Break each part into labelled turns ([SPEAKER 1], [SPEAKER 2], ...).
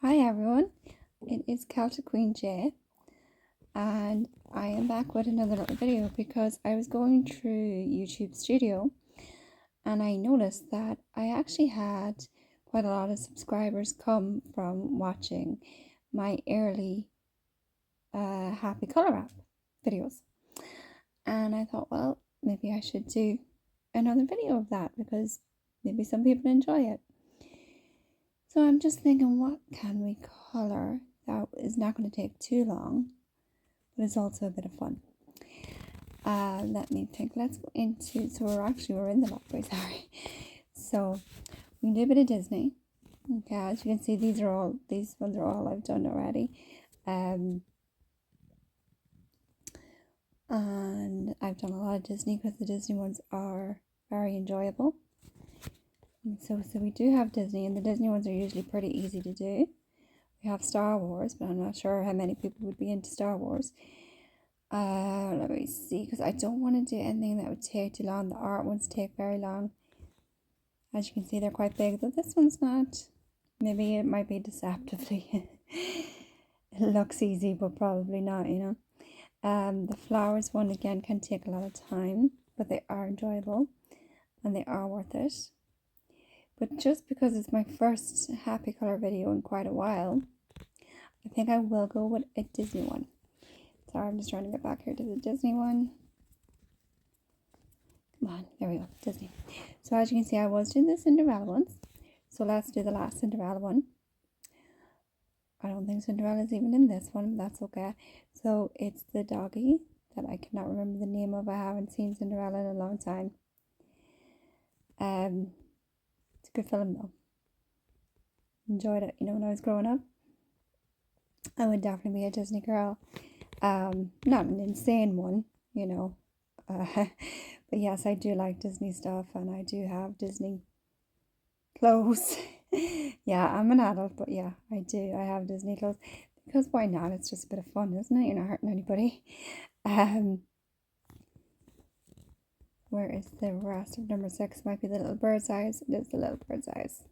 [SPEAKER 1] Hi everyone, it is Celtic Queen J, and I am back with another little video because I was going through YouTube Studio and I noticed that I actually had quite a lot of subscribers come from watching my early Happy Color App videos. And I thought, well, maybe I should do another video of that because maybe some people enjoy it. So I'm just thinking, what can we color that is not going to take too long, but it's also a bit of fun. Let me think. Let's go into. So we're in the library. Sorry. So we can do a bit of Disney. Okay, as you can see, these ones are all I've done already. And I've done a lot of Disney because the Disney ones are very enjoyable. So we do have Disney, and the Disney ones are usually pretty easy to do. We have Star Wars, but I'm not sure how many people would be into Star Wars. Let me see, because I don't want to do anything that would take too long. The art ones take very long. As you can see, they're quite big, though this one's not. Maybe it might be deceptively. It looks easy, but probably not, you know. The flowers one, again, can take a lot of time, but they are enjoyable, and they are worth it. But just because it's my first Happy Color video in quite a while, I think I will go with a Disney one. Sorry, I'm just trying to get back here to the Disney one. Come on, there we go, Disney. So as you can see, I was doing the Cinderella ones. So let's do the last Cinderella one. I don't think Cinderella's even in this one, but that's okay. So it's the doggy that I cannot remember the name of. I haven't seen Cinderella in a long time. It's a good film though. Enjoyed it, when I was growing up. I would definitely be a Disney girl. Not an insane one, but yes, I do like Disney stuff, and I do have Disney clothes. Yeah, I'm an adult, but yeah, I do. I have Disney clothes because why not? It's just a bit of fun, isn't it? You're not hurting anybody. Where is the rest of number 6? Might be the little bird's eyes. It is the little bird's eyes.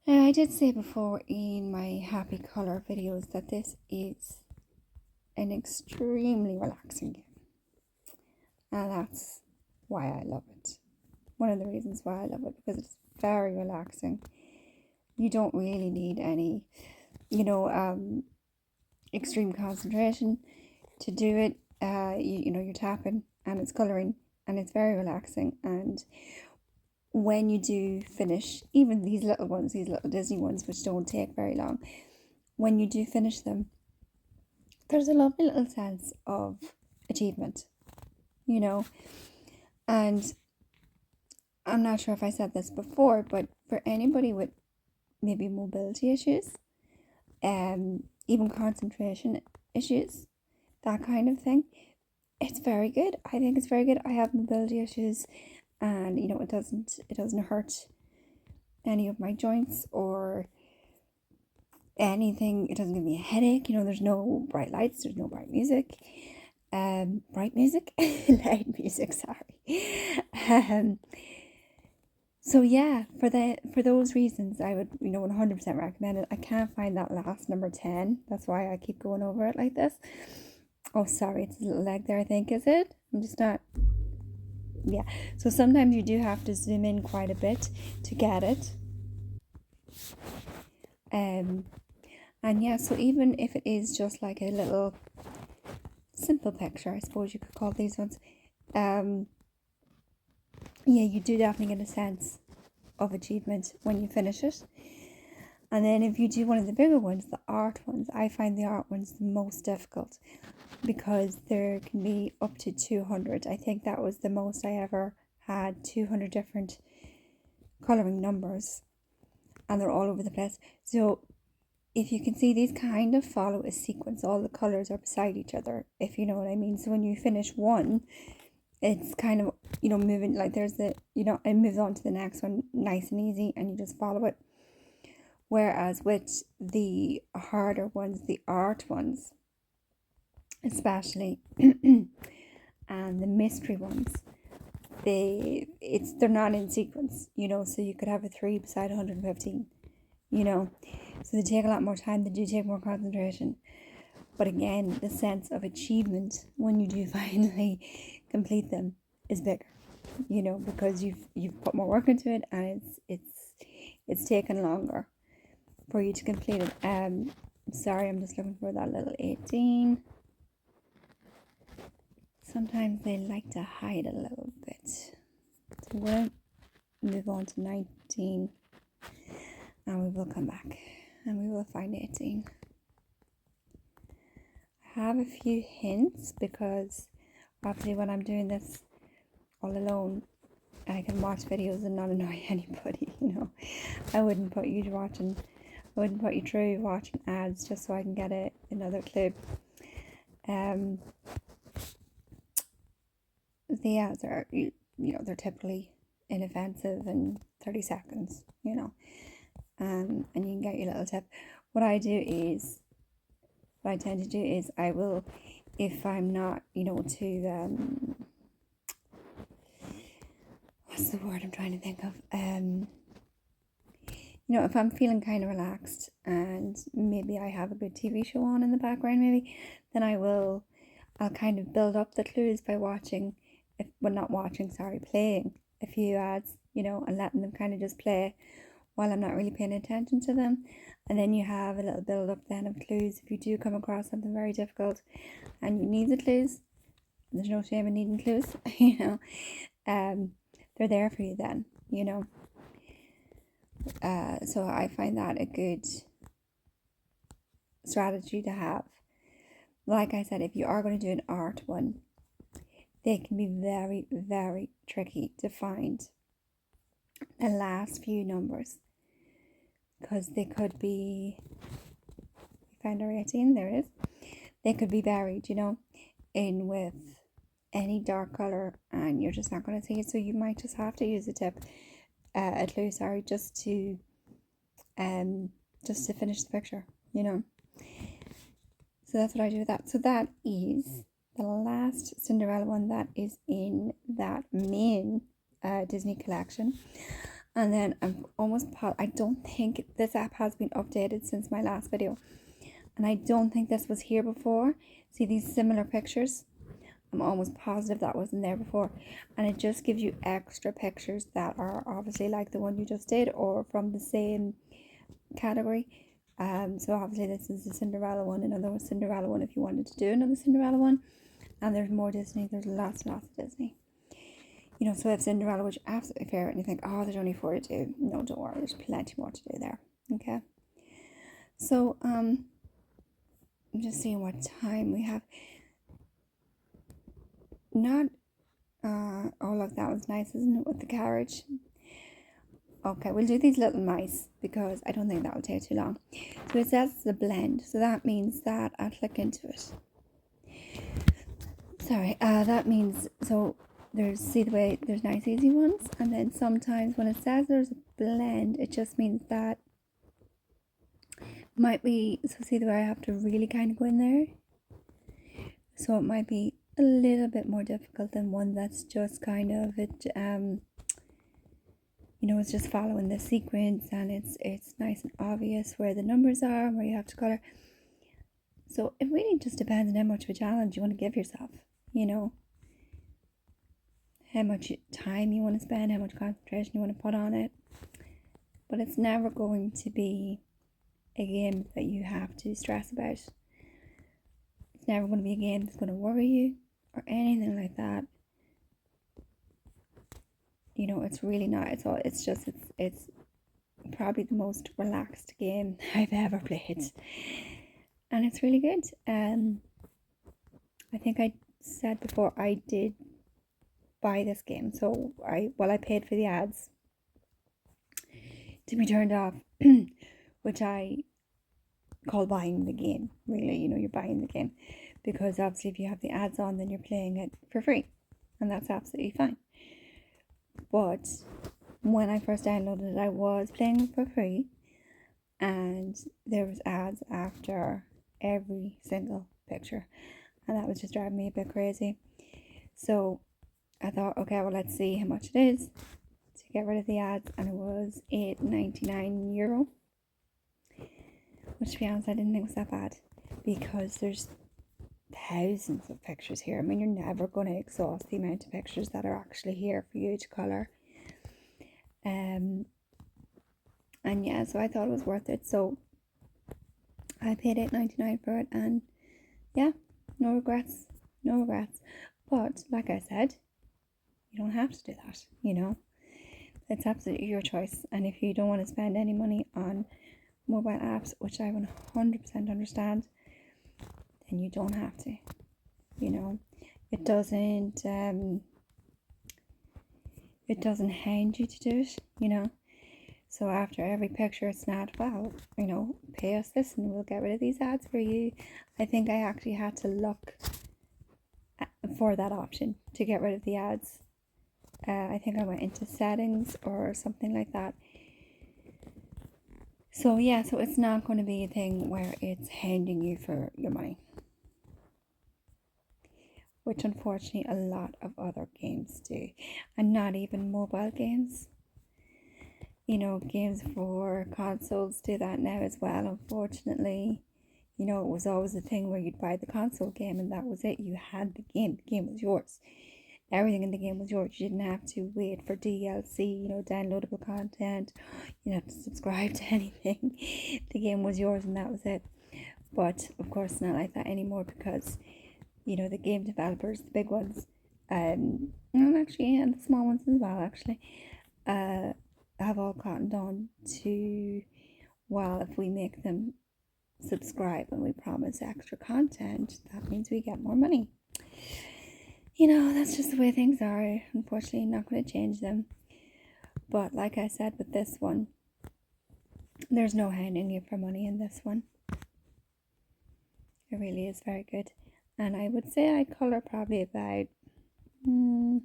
[SPEAKER 1] I did say before in my Happy Color videos that this is an extremely relaxing game, and that's why I love it. One of the reasons why I love it, because it's very relaxing. You don't really need any, extreme concentration to do it. You're tapping and it's coloring, and it's very relaxing. And when you do finish, even these little ones, these little Disney ones, which don't take very long, when you do finish them, there's a lovely little sense of achievement, and I'm not sure if I said this before, but for anybody with maybe mobility issues, even concentration issues, that kind of thing, it's very good. I think it's very good. I have mobility issues, and it doesn't hurt any of my joints or anything. It doesn't give me a headache. There's no bright lights, there's no bright music. Bright music, loud music. Sorry. So yeah, for those reasons, I would 100% recommend it. I can't find that last number 10. That's why I keep going over it like this. Oh, sorry, it's a little leg there, I think, is it? I'm just not. Yeah. So sometimes you do have to zoom in quite a bit to get it. And yeah, so even if it is just like a little simple picture, I suppose you could call these ones. Yeah, you do definitely get a sense of achievement when you finish it. And then if you do one of the bigger ones, the art ones, I find the art ones the most difficult because there can be up to 200. I think that was the most I ever had, 200 different colouring numbers, and they're all over the place. So if you can see, these kind of follow a sequence. All the colours are beside each other, if you know what I mean. So when you finish one, it's kind of, moving, like there's the, it moves on to the next one nice and easy, and you just follow it. Whereas with the harder ones, the art ones especially, and the mystery ones, they're not in sequence, so you could have a 3 beside 115, you know. So they take a lot more time, they do take more concentration. But again, the sense of achievement when you do finally complete them is bigger, you know, because you've put more work into it, and it's taken longer for you to complete it. Sorry, I'm just looking for that little 18. Sometimes they like to hide a little bit. So we'll move on to 19, and we will come back and we will find 18. I have a few hints because obviously when I'm doing this all alone, I can watch videos and not annoy anybody, you know. I wouldn't put you through watching ads just so I can get another clip. The ads are, you know, they're typically inoffensive in 30 seconds, you know, and you can get your little tip. What I tend to do is I will, if I'm not, you know, to, what's the word I'm trying to think of? You know, if I'm feeling kind of relaxed and maybe I have a good TV show on in the background, maybe, then I'll kind of build up the clues by playing a few ads, you know, and letting them kind of just play while I'm not really paying attention to them. And then you have a little build up then of clues. If you do come across something very difficult and you need the clues, there's no shame in needing clues, you know. They're there for you then, you know. So I find that a good strategy to have. Like I said, if you are going to do an art one, they can be very, very tricky to find the last few numbers, because they could be, we found our 18, there it is. They could be buried, you know, in with any dark color, and you're just not going to see it. So you might just have to use a clue, just to finish the picture, you know. So that's what I do with that. So that is the last Cinderella one that is in that main Disney collection. And then I'm I don't think this app has been updated since my last video, and I don't think this was here before. See these similar pictures? I'm almost positive that wasn't there before, and it just gives you extra pictures that are obviously like the one you just did or from the same category. So obviously this is the Cinderella one, another Cinderella one if you wanted to do another Cinderella one, and there's more Disney. There's lots of Disney. You know, so if Cinderella, which is absolutely fair, and you think, oh, there's only 4 to do. No, don't worry, there's plenty more to do there. Okay. So, I'm just seeing what time we have. Not, oh look, that was nice, isn't it, with the carriage? Okay, we'll do these little mice because I don't think that will take too long. So it says the blend, so that means that I'll click into it. Sorry, that means, so see the way there's nice easy ones, and then sometimes when it says there's a blend, it just means that might be, so see the way I have to really kind of go in there, so it might be a little bit more difficult than one that's just kind of it, you know, it's just following the sequence, and it's nice and obvious where the numbers are, where you have to color. So it really just depends on how much of a challenge you want to give yourself, you know, how much time you want to spend, how much concentration you want to put on it. But it's never going to be a game that you have to stress about. It's never going to be a game that's going to worry you or anything like that. You know, it's really not. It's probably the most relaxed game I've ever played, and it's really good. I think I said before I did buy this game, so I paid for the ads to be turned off, which I call buying the game. Really, you know, you're buying the game, because obviously if you have the ads on, then you're playing it for free, and that's absolutely fine. But when I first downloaded it, I was playing it for free, and there was ads after every single picture, and that was just driving me a bit crazy. So I thought, okay, well, let's see how much it is to get rid of the ads, and it was €8.99. which to be honest I didn't think was that bad, because there's thousands of pictures here. I mean, you're never going to exhaust the amount of pictures that are actually here for you to colour. And yeah, so I thought it was worth it, so I paid $8.99 for it, and yeah, no regrets. But like I said, you don't have to do that, you know. It's absolutely your choice, and if you don't want to spend any money on mobile apps, which I 100% understand, then you don't have to, you know. It doesn't hound you to do it, you know. So after every picture, it's not, well, you know, pay us this and we'll get rid of these ads for you. I think I actually had to look for that option to get rid of the ads. I think I went into settings or something like that. So yeah, so it's not going to be a thing where it's hounding you for your money, which unfortunately a lot of other games do, and not even mobile games. You know, games for consoles do that now as well, unfortunately. You know, it was always a thing where you'd buy the console game and that was it. You had the game was yours. Everything in the game was yours. You didn't have to wait for DLC, you know, downloadable content. You didn't have to subscribe to anything. The game was yours and that was it. But of course, not like that anymore, because, you know, the game developers, the big ones, and actually, and the small ones as well, actually, have all cottoned on to, well, if we make them subscribe and we promise extra content, that means we get more money. You know, that's just the way things are. Unfortunately, not going to change them. But like I said, with this one, there's no hounding you for money in this one. It really is very good. And I would say I colour probably about 3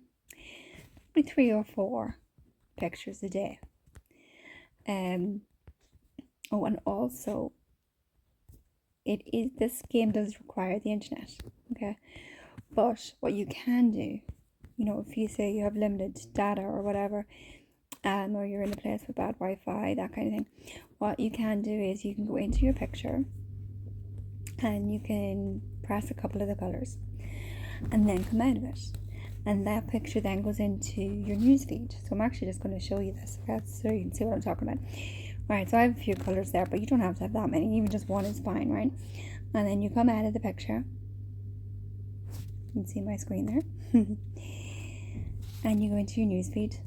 [SPEAKER 1] or 4 pictures a day. Oh, and also, this game does require the internet, okay? But what you can do, you know, if you say you have limited data or whatever, or you're in a place with bad Wi-Fi, that kind of thing, what you can do is you can go into your picture and you can press a couple of the colours and then come out of it. And that picture then goes into your newsfeed. So I'm actually just going to show you this, okay, so you can see what I'm talking about. Right, so I have a few colours there, but you don't have to have that many. Even just one is fine, right? And then you come out of the picture. You can see my screen there. And you go into your newsfeed,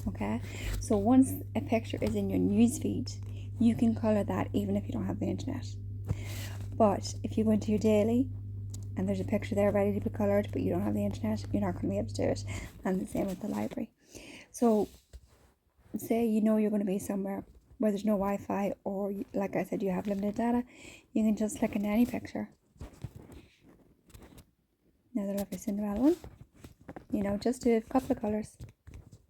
[SPEAKER 1] okay? So once a picture is in your newsfeed, you can colour that even if you don't have the internet. But if you go into your daily and there's a picture there ready to be coloured, but you don't have the internet, you're not going to be able to do it. And the same with the library. So say you know you're going to be somewhere where there's no Wi-Fi, or like I said, you have limited data, you can just click into any picture. Now the lovely Cinderella one, you know, just do a couple of colours,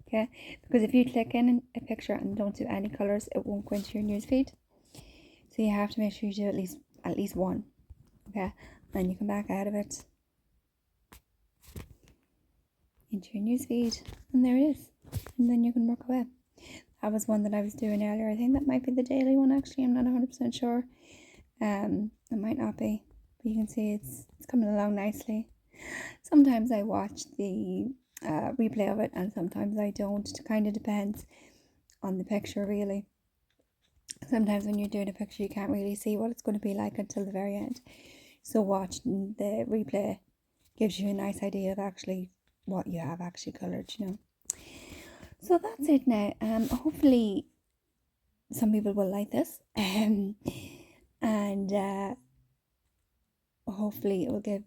[SPEAKER 1] okay? Because if you click in a picture and don't do any colours, it won't go into your newsfeed. So you have to make sure you do at least one, okay? Then you come back out of it into your newsfeed, and there it is. And then you can work away. That was one that I was doing earlier. I think that might be the daily one, actually. I'm not 100% sure. It might not be. But you can see it's coming along nicely. Sometimes I watch the replay of it, and sometimes I don't. It kind of depends on the picture, really. Sometimes when you're doing a picture, you can't really see what it's going to be like until the very end. So watching the replay gives you a nice idea of actually what you have actually coloured, you know. So that's it now. Hopefully some people will like this. And hopefully it will give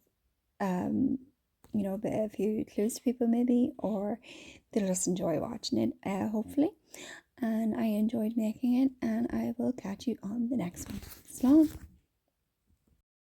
[SPEAKER 1] you know, a few clues to people maybe, or they'll just enjoy watching it, hopefully. And I enjoyed making it, and I will catch you on the next one. So long.